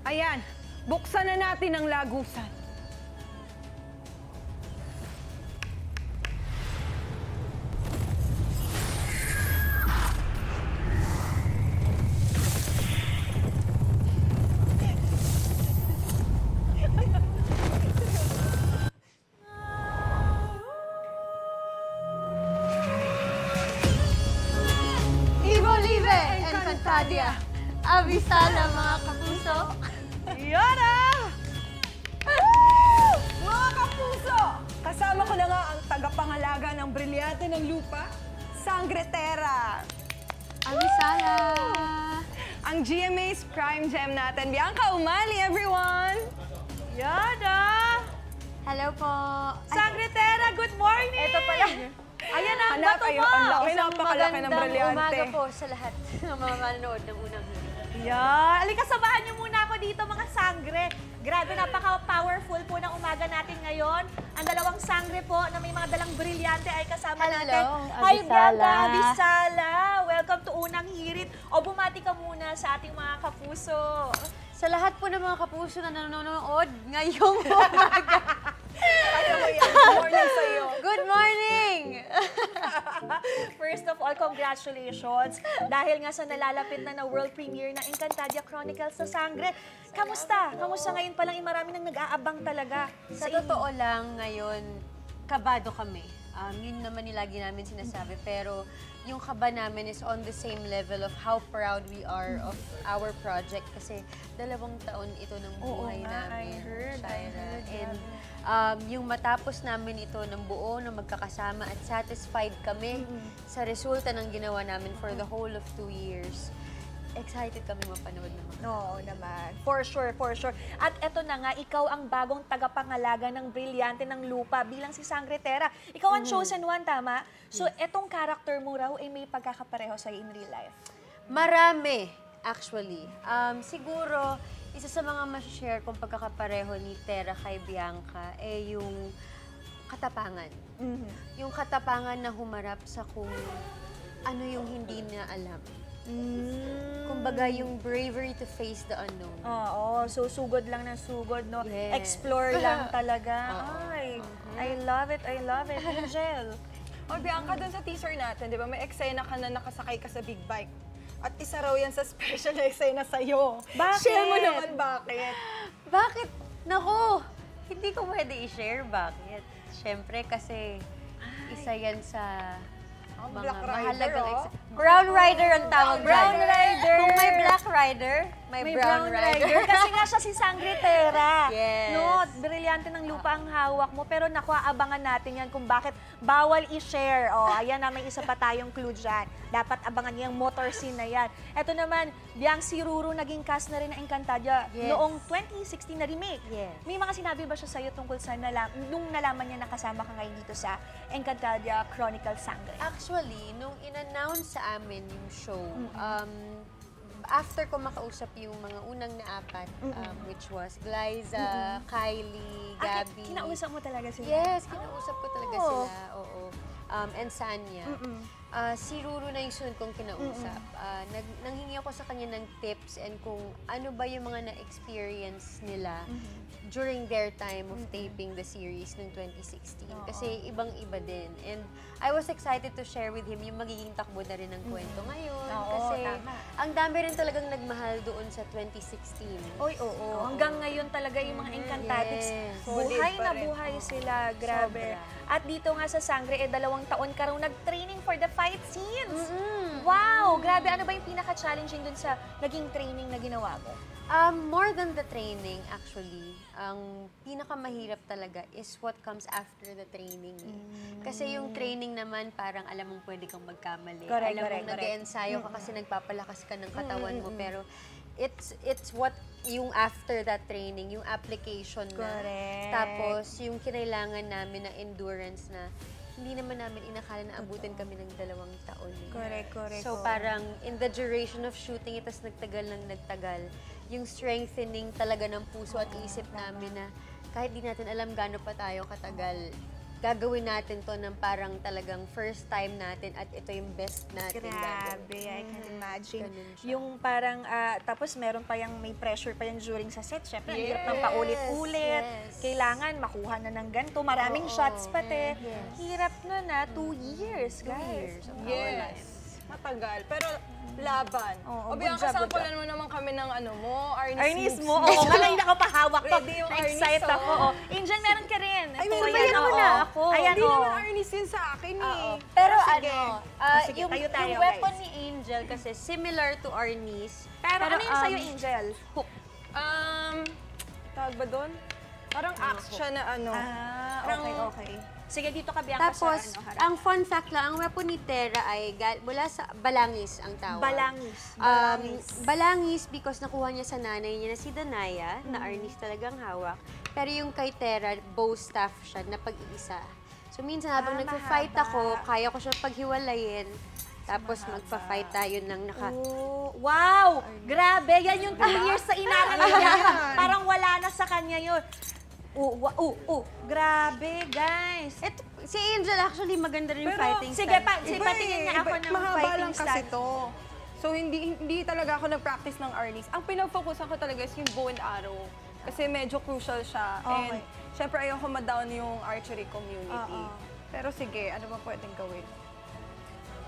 Ayan, buksan na natin ang lagusan. Encantadia! Abisala mga kapuso! Yara! Mga kapuso! Kasama ko na nga ang tagapangalaga ng brilyante ng lupa, Sangretera. Abisala! Ang GMA's Prime Gem natin, Bianca Umali, everyone! Yara! Hello po! Sangretera, good morning! Ito pala. Ayan ang Hanap bato kayo, mo! ang laki, Isang napakalaki ng magandang brilyante. umaga po sa lahat ng mga manonood ng unang hiling. Yan. Alika, samahan niyo muna ako dito, mga sangre. Grabe, napaka-powerful po ng umaga natin ngayon. Ang dalawang sangre po na may mga dalang brilyante ay kasama Hello, natin. Abisala. Hi, Bianca Abisala. Welcome to Unang Hirit. O, bumati ka muna sa ating mga kapuso. Sa lahat po ng mga kapuso na nanonood ngayong umaga. Ano mo yan? Good morning sa'yo. Good morning! First of all, congratulations. Dahil nga sa nalalapit na world premiere ng Encantadia Chronicles sa Sangre. Kamusta? Kamusta ngayon pa lang? Marami nang nag-aabang talaga. Sa totoo lang, ngayon, kabado kami. Yun naman yung lagi namin sinasabi. Pero yung kaba namin is on the same level of how proud we are of our project. Kasi 2 taon ito ng buhay namin. I heard. And yung matapos namin ito ng buo, na magkakasama at satisfied kami sa resulta ng ginawa namin for the whole of 2 years. Excited kami mapanood naman. Oo naman. For sure, for sure. At eto na nga, ikaw ang bagong tagapangalaga ng brilyante ng lupa bilang si Sangretera. Ikaw ang chosen one, tama? So, etong character mo raw ay may pagkakapareho sa'yo in real life. Marami, actually. Siguro, isa sa mga masashare kong pagkakapareho ni Tera kay Bianca ay yung katapangan. Yung katapangan na humarap sa kung ano yung hindi niya alam. Kumbaga, yung bravery to face the unknown. Oo, so sugod lang ng sugod, no? Yes. Explore lang talaga. Ay, I love it, Angel. O, Bianca, doon sa teaser natin, di ba, may eksena ka na nakasakay ka sa big bike. At isa raw yan sa special na eksena sa'yo. Bakit? Share mo naman bakit. Bakit? Naku, hindi ko pwede i-share. Bakit? Siyempre, kasi isa yan sa mga Black Rider, mahalagang oh. Brown Rider ang tawag Brown dyan. Rider. Kung may Black Rider, may Brown Rider. Kasi nga siya si Sangretera. Yes. No, brilyante ng lupa ang hawak mo. Pero naku, abangan natin yan kung bakit bawal i-share. O, ayan na, may isa pa tayong clue dyan. Dapat abangan niya yung motor scene na yan. Ito naman, Biang si Ruru naging cast na rin ng Encantadia noong 2016 na remake. Yes. May mga sinabi ba siya sa'yo tungkol sa nung nalaman niya nakasama ka ngayon dito sa Encantadia Chronicles Sangre? Actually, nung in-announce sa amin yung show, after ko makausap yung mga unang na-apat, which was Glyza, Kylie, Gabby. Kinausap mo talaga sila? Yes, kinausap ko talaga sila. Oo. And Sanya. Si Ruru na yung sunod kong kinausap. Nanghingi ako sa kanya ng tips and kung ano ba yung mga na-experience nila during their time of taping the series noong 2016. Kasi ibang-iba din. And I was excited to share with him yung magiging takbo na rin ng kwento ngayon. Kasi ang dami rin talagang nagmahal doon sa 2016. Oy, oo. Hanggang ngayon talaga yung mga Encantatics, Yes. buhay Solid pa na rin. buhay sila. Grabe. Sobra. At dito nga sa Sangre, 2 taon ka raw nag-training for the fight scenes. Wow! Grabe, ano ba yung pinaka-challenging dun sa naging training na ginawa mo? More than the training, actually, ang pinakamahirap talaga is what comes after the training. Kasi yung training naman, parang alam mong pwede kang magkamali. Correct, alam correct, mong nag-e-ensayo ka kasi nagpapalakas ka ng katawan mo. Pero it's what yung after that training, yung application na. Correct. Tapos yung kinailangan namin na endurance na hindi naman namin inakala na abutin kami ng 2 taon. Correct. So parang in the duration of shooting, itas nagtagal ng nagtagal, yung strengthening talaga ng puso at isip namin na kahit di natin alam gaano pa tayo katagal, gagawin natin to ng parang talagang first time natin at ito yung best natin Grabe, gagawin. I can imagine. Ganun siya. Yung parang, tapos meron pa yung may pressure pa yung during sa set. Siyempre, ang hirap ng Yes, paulit-ulit. yes. Kailangan makuha na ng ganito. Maraming Oo, shots pati. yes. Hirap nun 2 years, 2 guys. years of our Yes. life. Matagal. Pero laban. Oo, O good Bianca, job, good sampulan mo naman kami ng ano mo, Arnis moves mo, oo. Malay na ako pahawak ko. Ready yung Arnis, Na-excite oh. ako. Angel, meron ka rin. Ay, Ito, meron ayan, ba? oo. Wala ako. Ayan, Hindi oo. naman Arnis yun sa akin eh. Pero sige. sige, yung, tayo, yung guys. weapon ni Angel kasi similar to Arnis. Pero ano yung sa'yo, Angel? Hook. Tawag ba doon? Parang axe siya na ano. Okay. Sige, dito ka, Bianca, Tapos, sa harap. ang fun fact lang, ang weapon ni Tera ay mula sa balangis ang tawag. Balangis. Balangis because nakuha niya sa nanay niya na si Danaya, na Arnis talagang hawak. Pero yung kay Tera, bow staff siya na pag-iisa. So minsan habang nagpa-fight mahaba. ako, kaya ko siya paghiwalayin. Tapos magpa-fight tayo ng Oh, wow! Grabe! Yan yung 2 years sa inaral niya. Parang wala na sa kanya yun. Grabe, guys. Eto, si Angel actually maganda rin yung fighting sige style. Sige, patingin niya ako ng mahaba fighting lang kasi style. to. So, hindi talaga ako nag-practice ng Arnis. Ang pinag-focusan ko talaga is yung bow and arrow. Kasi medyo crucial siya. Okay. And, syempre, ayoko ma-down yung archery community. Oo. Pero sige, ano ba pwedeng gawin?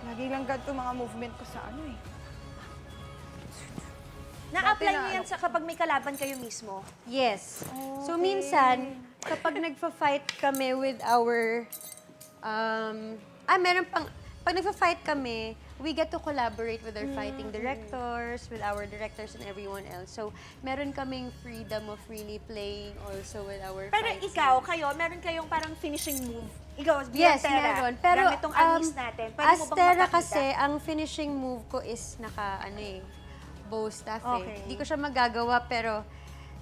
Lagi lang ganito mga movement ko sa ano eh. Na-apply Dati na niyo yan sa kapag may kalaban kayo mismo? Yes. So minsan, kapag nagfa-fight kami with our, meron pang, pag nagfa-fight kami, we get to collaborate with our fighting directors, with our directors and everyone else. So, meron kaming freedom of really playing also with our Pero fights. ikaw, meron kayong parang finishing move. Ikaw, bilang Yes, Tera, meron. Pero, gamit tong anis natin. Pwede as mo bang Tera mapakita? kasi, ang finishing move ko is bow staff Okay. Hindi ko siya magagawa, pero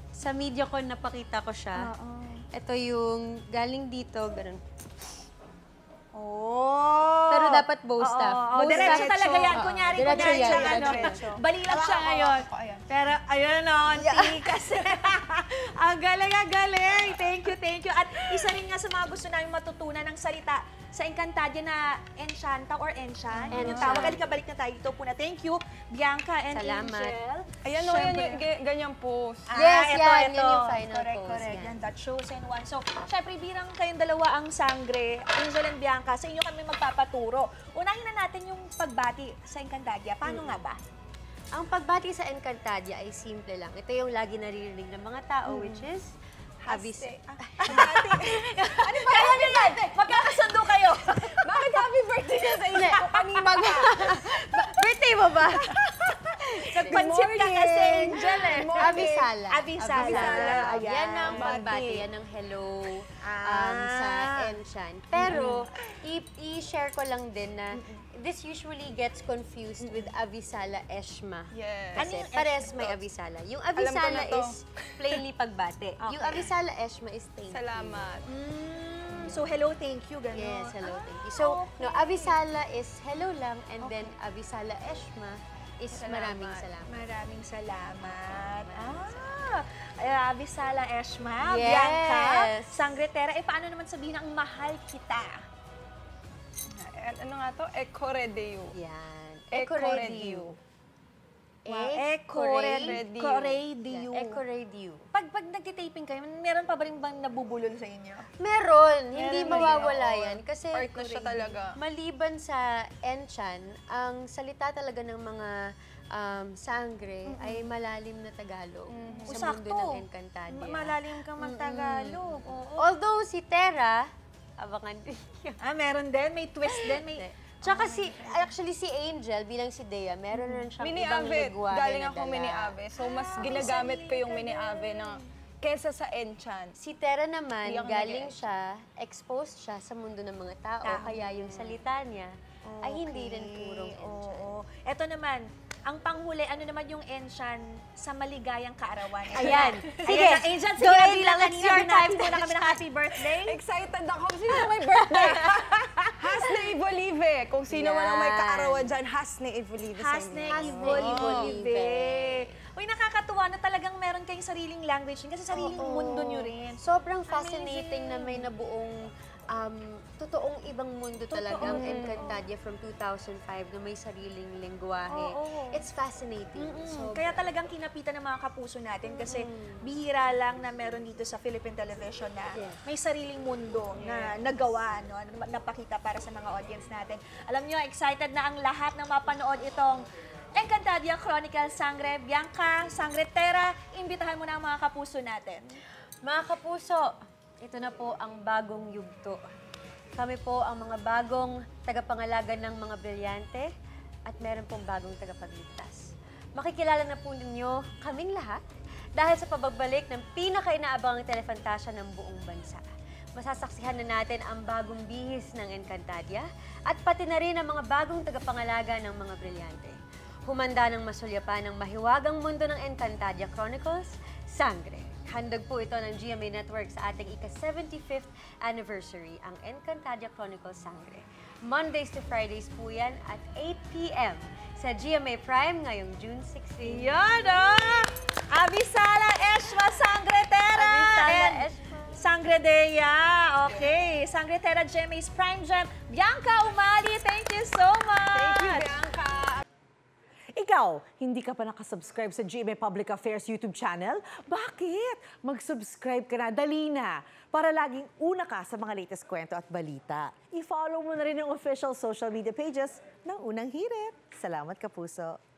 sa media ko, napakita ko siya. Ito yung galing dito, ganun. Oh! Pero dapat bow staff. Bow Diretso staff. talaga yan. Kunyari, Diretso kunyari yan, siya, diretso. Balilat siya ngayon. Pero, ayun o, kasi. Ang galing. Thank you. At isa rin nga sa mga gusto namin matutunan ng salita sa Encantadia na Enchanta or Enchant. Yung Enchant. tawag, balik na tayo dito po na. Thank you, Bianca and Salamat. Angel. Ayan o, yan yung ganyang pose. Yes, ito, yan. ito. Yan yung final correct, pose, Correct, yan. yan. That shows and one. So, syempre, bilang kayong dalawa ang sangre, Angel and Bianca, sa inyo kami magpapaturo. Unahin na natin yung pagbati sa Encantadia. Paano nga ba? Ang pagbati sa Encantadia ay simple lang. Ito yung lagi naririnig ng mga tao, which is Happy Ano ba? Kaya nyo yan! Magkakasundo kayo! Bakit happy birthday na sa inyo? Kanina ka. Birthday mo ba? Nagpansit ka kasi, Angel eh. Abisala. Abisala. Ayan. Yan ang Bati. pagbati. Yan ang hello Ah. sa Enchant. Pero, i-share ko lang din na this usually gets confused with Avisala Eshma. Yes. Kasi Ano yung pares Eshma may to? Avisala. Yung Alam ko Avisala na to. is plainly pagbati. Yung Avisala Eshma is thank you. Salamat. So, hello, thank you, gano'n. Yes, hello, thank you. So, no, Avisala is hello lang, and then Avisala Eshma is maraming salamat. Maraming salamat. Abisala Eshma, Yes. Bianca, Sangretera. Paano naman sabihin ang mahal kita? Ano nga to? Ecoredeo. Yan. Ecoredio. Ecoredio. Ecoredio. Pag nagtitaping kayo, meron pa ba rin bang nabubulol sa inyo? Meron. Hindi Meron, mawawala oo. yan. Kasi Art na siya talaga. maliban sa Enchan, ang salita talaga ng mga sangre ay malalim na Tagalog sa mundo ng Encantadia. Malalim kang mag-Tagalog. Oo. Although si Tera, abangan din niya. Meron din? May twist din? May... Tsaka actually si Angel, bilang si Dea, meron rin siyang Mini ibang Ave. ligwahe Galing na ako dala. Mini Ave. So, mas ginagamit ko yung Mini Ave na kesa sa Enchant. Si Tera naman, Hindi ako galing nag-e- siya, exposed siya sa mundo ng mga tao, kaya yung salita niya ay hindi rin purong Enchan. Oo. Ito naman, ang panghuli, ano naman yung Enshan sa maligayang kaarawan? Ito Ayan. na. Sige. Ayan na. Angel, sige Go na ahead bilang lang. It's kanina, your binati time. muna kami ng happy birthday. Excited ako. Sino may birthday? Hasne Ibolive. Kung sino man ang may Yan. kaarawan dyan, Hasne Ibolive sa Hasne inyo. Ibolive. Uy, nakakatuwa na talagang meron kayong sariling language kasi sariling mundo nyo rin. Sobrang fascinating na may nabuong totoong ibang mundo talaga ang Totoo. Encantadia from 2005 na may sariling lengguwahe. Oo. It's fascinating. So, Kaya talagang kinapitan ng mga kapuso natin kasi bihira lang na meron dito sa Philippine Television na Yes. may sariling mundo na nagawa, no, napakita para sa mga audience natin. Alam nyo, excited na ang lahat na mapanood itong Encantadia Chronicles Sangre. Bianca, Sangretera, imbitahan mo na ang mga kapuso natin. mga kapuso, ito na po ang bagong yugto. Kami po ang mga bagong tagapangalaga ng mga brilyante at meron pong bagong tagapagligtas. Makikilala na po ninyo kaming lahat dahil sa pagbabalik ng pinaka-inaabangang telefantasya ng buong bansa. Masasaksihan na natin ang bagong bihis ng Encantadia at pati na rin ang mga bagong tagapangalaga ng mga brilyante. Humanda ng masulyapan ng mahiwagang mundo ng Encantadia Chronicles, Sangre. Handog po ito ng GMA Network sa ating ika-75th anniversary, ang Encantadia Chronicles Sangre. Mondays to Fridays po yan at 8 p.m. sa GMA Prime ngayong June 16. Yan, oh! Abisala Eshma Sangretera! Abisala and Eshma. Sangredea. Okay. Sangretera GMA's Prime Gem. Bianca Umali, thank you so much! Thank you, Bianca. Ikaw, hindi ka pa nakasubscribe sa GMA Public Affairs YouTube channel? Bakit? Mag-subscribe ka na, dali na, para laging una ka sa mga latest kwento at balita. I-follow mo na rin ang official social media pages ng Unang Hirit. Salamat, Kapuso!